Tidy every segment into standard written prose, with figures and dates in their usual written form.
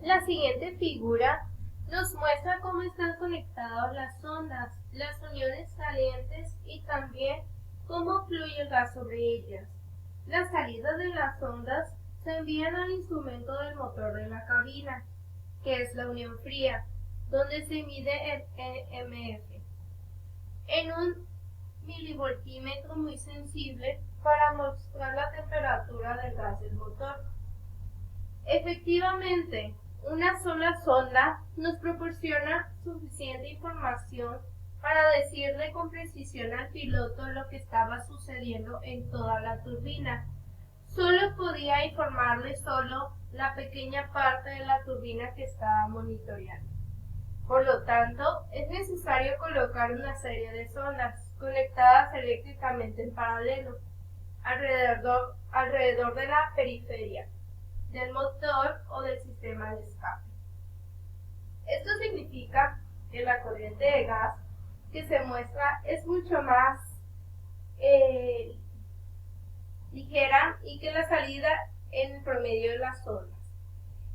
La siguiente figura nos muestra cómo están conectadas las sondas, las uniones salientes y también cómo fluye el gas sobre ellas. Las salidas de las ondas se envían al instrumento del motor de la cabina, que es la unión fría, donde se mide el EMF, en un milivoltímetro muy sensible para mostrar la temperatura del gas del motor. Efectivamente, una sola sonda nos proporciona suficiente información para decirle con precisión al piloto lo que estaba sucediendo en toda la turbina. Solo podía informarle la pequeña parte de la turbina que estaba monitoreando. Por lo tanto, es necesario colocar una serie de sondas conectadas eléctricamente en paralelo alrededor de la periferia del motor o del sistema de escape. Esto significa que la corriente de gas que se muestra es mucho más ligera y que la salida en el promedio de las ondas.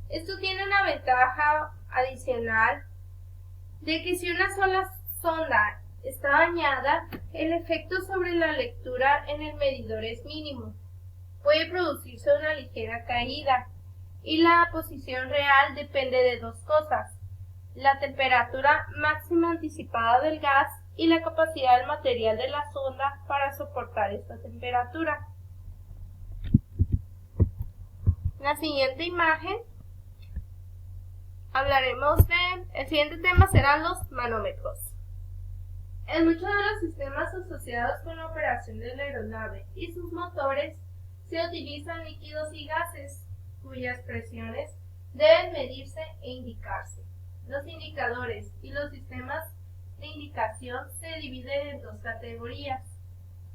Esto tiene una ventaja adicional de que si una sola sonda está dañada, el efecto sobre la lectura en el medidor es mínimo. Puede producirse una ligera caída y la posición real depende de dos cosas: la temperatura máxima anticipada del gas y la capacidad del material de la sonda para soportar esta temperatura. En la siguiente imagen el siguiente tema serán los manómetros. En muchos de los sistemas asociados con la operación de la aeronave y sus motores se utilizan líquidos y gases cuyas presiones deben medirse e indicarse. Los indicadores y los sistemas de indicación se dividen en dos categorías: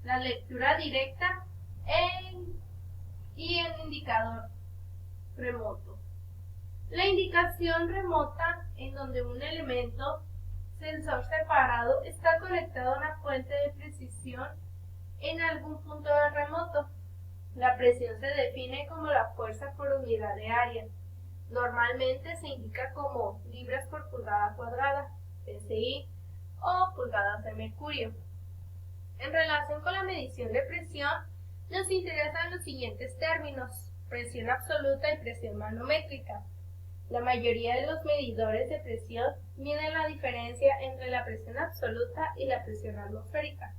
la lectura directa y el indicador remoto. La indicación remota, en donde un elemento sensor separado está conectado a una fuente de precisión en algún punto del remoto. La presión se define como la fuerza por unidad de área. Normalmente se indica como libras por pulgada cuadrada, PSI, o pulgadas de mercurio. En relación con la medición de presión, nos interesan los siguientes términos: presión absoluta y presión manométrica. La mayoría de los medidores de presión miden la diferencia entre la presión absoluta y la presión atmosférica.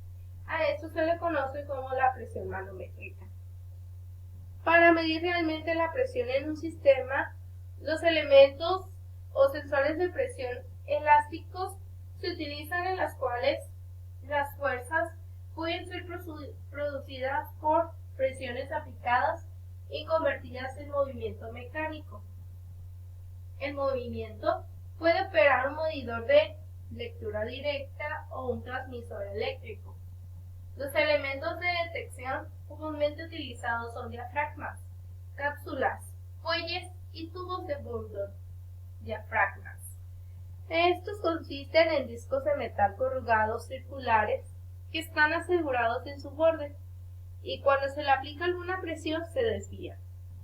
A esto se le conoce como la presión manométrica. Para medir realmente la presión en un sistema, los elementos o sensores de presión elásticos se utilizan, en las cuales las fuerzas pueden ser producidas por presiones aplicadas y convertidas en movimiento mecánico. El movimiento puede operar un medidor de lectura directa o un transmisor eléctrico. Los elementos de detección comúnmente utilizados son diafragmas, cápsulas, fuelles y tubos de Bourdon. Diafragmas. Estos consisten en discos de metal corrugados circulares que están asegurados en su borde y cuando se le aplica alguna presión se desvían.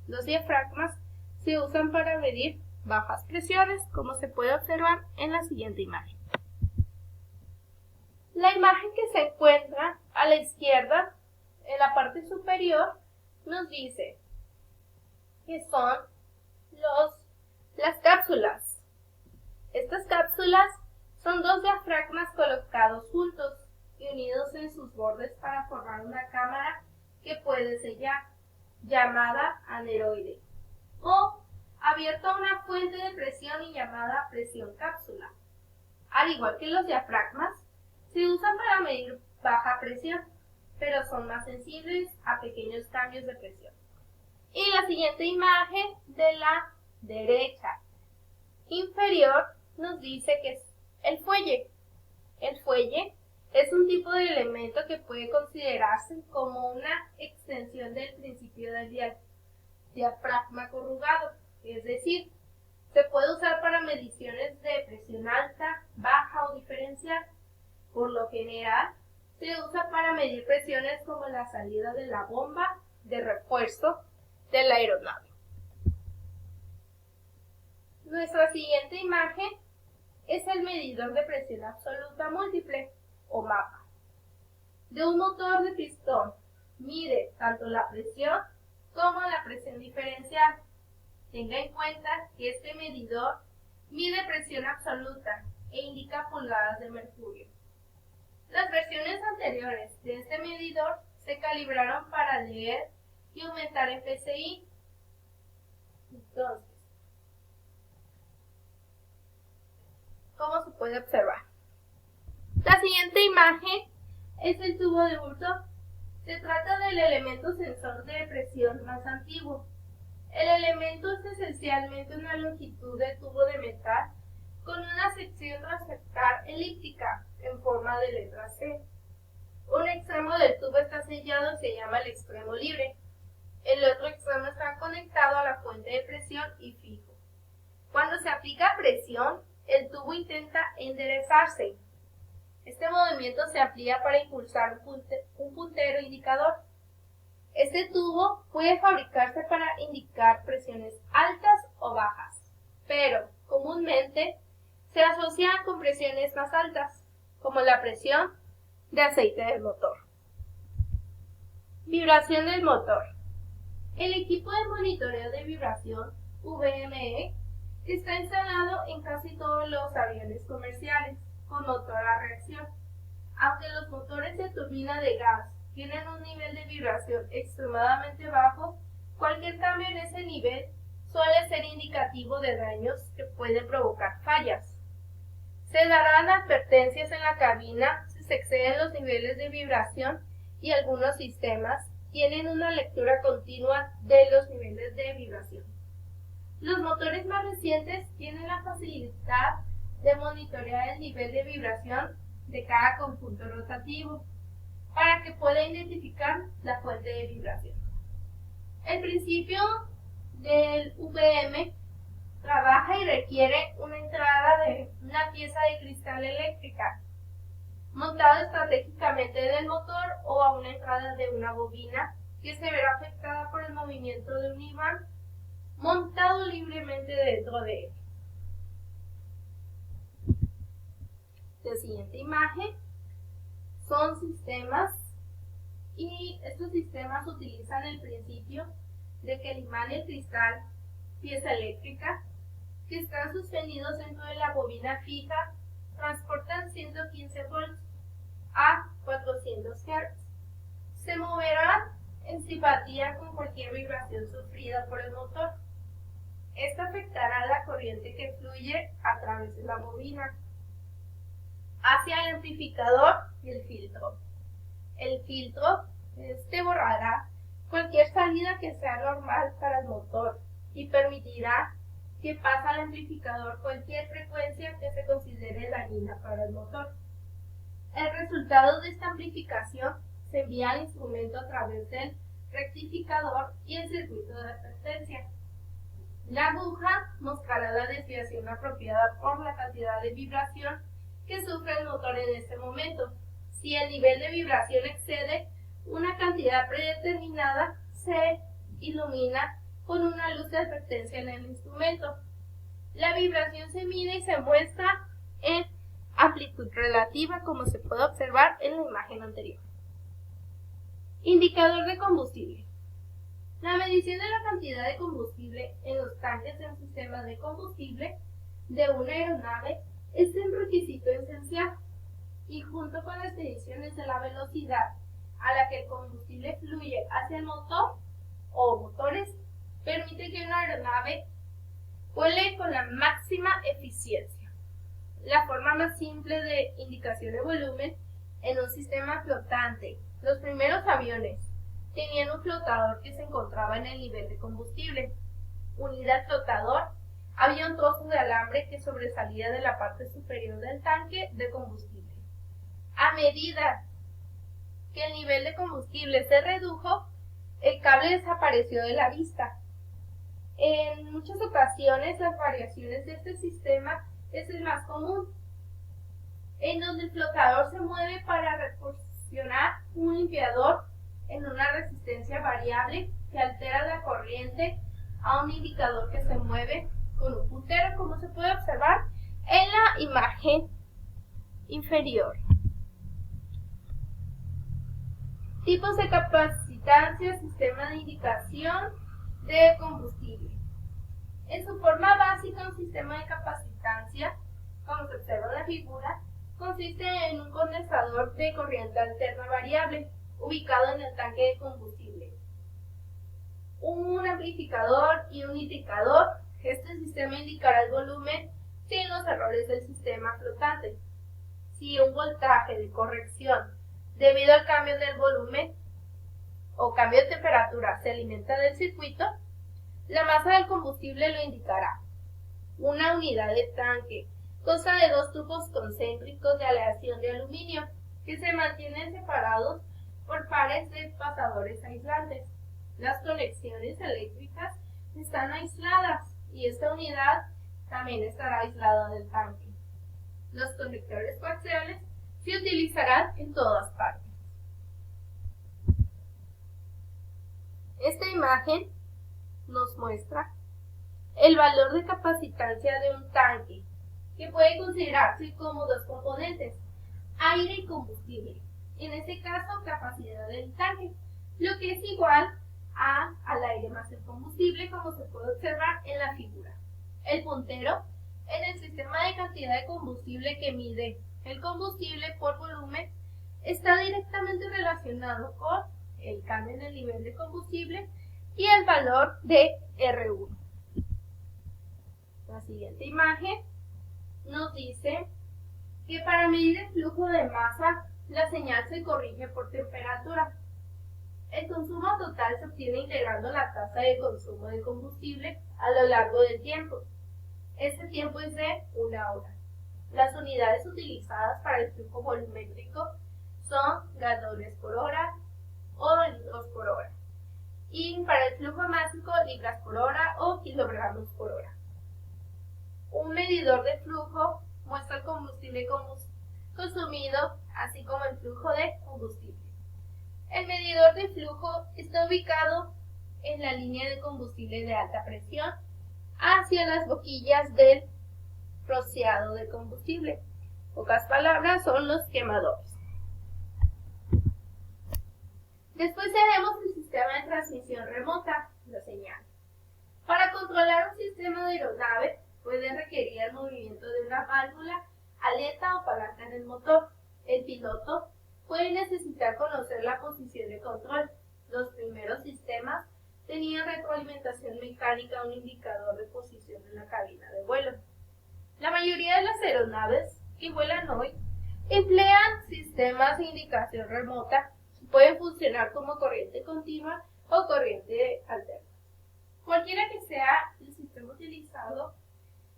Los diafragmas se usan para medir bajas presiones, como se puede observar en la siguiente imagen. La imagen que se encuentra a la izquierda, en la parte superior, nos dice que son las cápsulas. Estas cápsulas son dos diafragmas colocados juntos y unidos en sus bordes para formar una cámara que puede sellar, llamada aneroide, o abierto a una fuente de presión y llamada presión cápsula. Al igual que los diafragmas, se usan para medir baja presión, pero son más sensibles a pequeños cambios de presión. Y la siguiente imagen, de la derecha inferior, nos dice que es el fuelle. El fuelle es un tipo de elemento que puede considerarse como una extensión del principio del diafragma corrugado. Es decir, se puede usar para mediciones de presión alta, baja o diferencial. Por lo general, se usa para medir presiones como la salida de la bomba de refuerzo de la aeronave. Nuestra siguiente imagen es el medidor de presión absoluta múltiple o MAPA de un motor de pistón. Mide tanto la presión como la presión diferencial. Tenga en cuenta que este medidor mide presión absoluta e indica pulgadas de mercurio. Las versiones anteriores de este medidor se calibraron para leer y aumentar en PSI. Entonces, como se puede observar, la siguiente imagen es el tubo de Burton. Se trata del elemento sensor de presión más antiguo. El elemento es esencialmente una longitud de tubo de metal con una sección transversal elíptica en forma de letra C. Un extremo del tubo está sellado y se llama el extremo libre. El otro extremo está conectado a la fuente de presión y fijo. Cuando se aplica presión, el tubo intenta enderezarse. Este movimiento se amplía para impulsar un puntero indicador. Este tubo puede fabricarse para indicar presiones altas o bajas, pero comúnmente se asocia con presiones más altas, como la presión de aceite del motor. Vibración del motor. El equipo de monitoreo de vibración, VME, está instalado en casi todos los aviones comerciales con motor a reacción. Aunque los motores de turbina de gas tienen un nivel de vibración extremadamente bajo, cualquier cambio en ese nivel suele ser indicativo de daños que pueden provocar fallas. Se darán advertencias en la cabina si se exceden los niveles de vibración y algunos sistemas tienen una lectura continua de los niveles de vibración. Los motores más recientes tienen la facilidad de monitorear el nivel de vibración de cada conjunto rotativo para que pueda identificar la fuente de vibración. El principio del VM trabaja y requiere una entrada de una pieza de cristal eléctrica montada estratégicamente en el motor o a una entrada de una bobina que se verá afectada por el movimiento de un imán montado libremente dentro de él. La siguiente imagen son sistemas, y estos sistemas utilizan el principio de que el imán y el cristal, pieza eléctrica, que están suspendidos dentro de la bobina fija, transportan 115 volts a 400 Hz. Se moverán en simpatía con cualquier vibración sufrida por el motor. Esta afectará la corriente que fluye a través de la bobina hacia el amplificador y el filtro. El filtro borrará cualquier salida que sea normal para el motor y permitirá que pase al amplificador cualquier frecuencia que se considere dañina para el motor. El resultado de esta amplificación se envía al instrumento a través del rectificador y el circuito de advertencia. La aguja mostrará la desviación apropiada por la cantidad de vibración que sufre el motor en este momento. Si el nivel de vibración excede una cantidad predeterminada, se ilumina con una luz de advertencia en el instrumento. La vibración se mide y se muestra en amplitud relativa, como se puede observar en la imagen anterior. Indicador de combustible. La medición de la cantidad de combustible en los tanques de un sistema de combustible de una aeronave es un requisito esencial, y junto con las mediciones de la velocidad a la que el combustible fluye hacia el motor o motores, permite que una aeronave vuele con la máxima eficiencia. La forma más simple de indicación de volumen en un sistema flotante. Los primeros aviones tenían un flotador que se encontraba en el nivel de combustible. Unida al flotador había un trozo de alambre que sobresalía de la parte superior del tanque de combustible. A medida que el nivel de combustible se redujo, el cable desapareció de la vista. En muchas ocasiones las variaciones de este sistema es el más común, en donde el flotador se mueve para proporcionar un limpiador en una resistencia variable que altera la corriente a un indicador que se mueve con un puntero, como se puede observar en la imagen inferior. Tipos de capacitancia, sistema de indicación de combustible. En su forma básica, un sistema de capacitancia, como se observa en la figura, consiste en un condensador de corriente alterna variable ubicado en el tanque de combustible, un amplificador y un indicador. Este sistema indicará el volumen sin los errores del sistema flotante. Si un voltaje de corrección debido al cambio del volumen o cambio de temperatura se alimenta del circuito, la masa del combustible lo indicará. Una unidad de tanque consta de dos tubos concéntricos de aleación de aluminio que se mantienen separados por pares de pasadores aislantes. Las conexiones eléctricas están aisladas y esta unidad también estará aislada del tanque. Los conectores coaxiales se utilizarán en todas partes. Esta imagen nos muestra el valor de capacitancia de un tanque, que puede considerarse como dos componentes, aire y combustible. En este caso, capacidad del tanque, lo que es igual al aire más el combustible, como se puede observar en la figura. El puntero en el sistema de cantidad de combustible que mide el combustible por volumen está directamente relacionado con el cambio en el nivel de combustible y el valor de R1. La siguiente imagen nos dice que para medir el flujo de masa, la señal se corrige por temperatura. El consumo total se obtiene integrando la tasa de consumo de combustible a lo largo del tiempo. Este tiempo es de 1 hora. Las unidades utilizadas para el flujo volumétrico son galones por hora o litros por hora. Y para el flujo másico, libras por hora o kilogramos por hora. Un medidor de flujo muestra el combustible consumido, así como el flujo de combustible. El medidor de flujo está ubicado en la línea de combustible de alta presión hacia las boquillas del rociado de combustible. En pocas palabras, son los quemadores. Después tenemos el sistema de transmisión remota, la señal. Para controlar un sistema de aeronave, puede requerir el movimiento de una válvula, aleta o palanca en el motor. El piloto puede necesitar conocer la posición de control. Los primeros sistemas tenían retroalimentación mecánica, un indicador de posición en la cabina de vuelo. La mayoría de las aeronaves que vuelan hoy emplean sistemas de indicación remota que pueden funcionar como corriente continua o corriente alterna. Cualquiera que sea el sistema utilizado,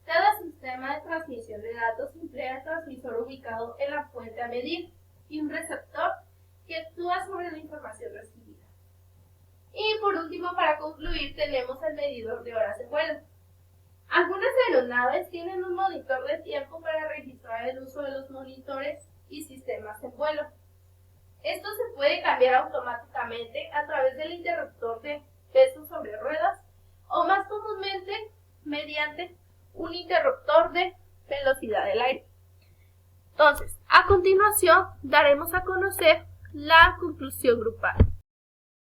cada sistema de transmisión de datos emplea el transmisor ubicado en la fuente a medir y un receptor que actúa sobre la información recibida. Y por último, para concluir, tenemos el medidor de horas de vuelo. Algunas aeronaves tienen un monitor de tiempo para registrar el uso de los monitores y sistemas en vuelo. Esto se puede cambiar automáticamente a través del interruptor de peso sobre ruedas o más comúnmente mediante un interruptor de velocidad del aire. Entonces, a continuación daremos a conocer la conclusión grupal.